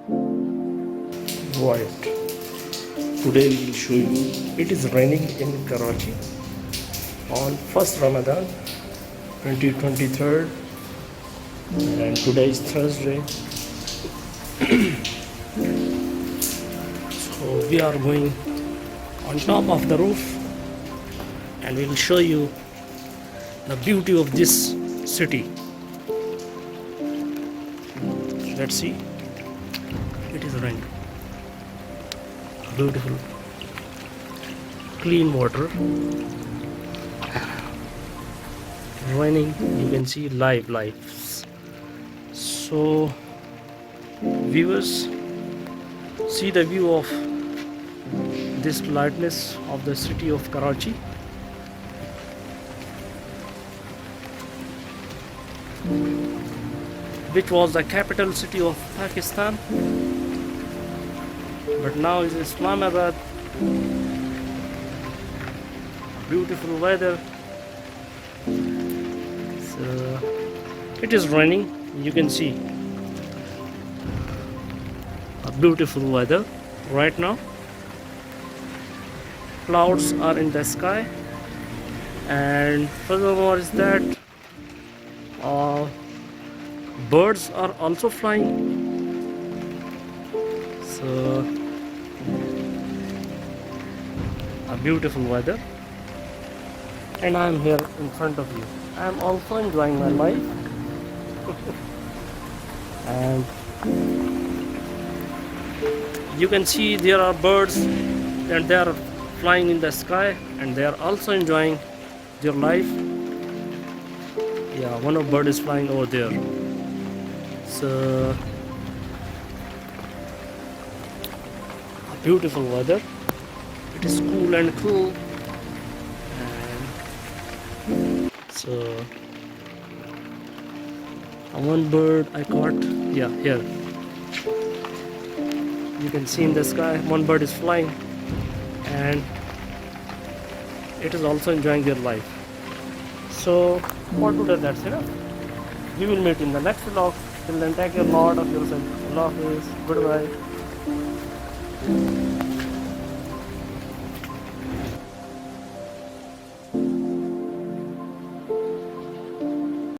Right. Today we will show you. It is raining in Karachi on 1st Ramadan 2023, and today is Thursday. So we are going on top of the roof and we will show you the beauty of this city. Let's see. It is raining. Beautiful clean water raining. You can see live. So viewers, see the view of this lightness of the city of Karachi. Which was the capital city of Pakistan, but now is Islamabad. Beautiful weather. So it is raining. You can see a beautiful weather right now. Clouds are in the sky, and furthermore is that birds are also flying. So a beautiful weather, and I am here in front of you. I am also enjoying my life. And you can see there are birds and they are flying in the sky, and they are also enjoying their life. Yeah, one of bird is flying over there. So a beautiful weather. It is cool and cool. And so one bird I caught. Yeah, here. You can see in the sky one bird is flying, and it is also enjoying their life. So for today that's enough. We will meet in the next vlog. Till then, take care lot of yourself. Allah Hafiz. Goodbye.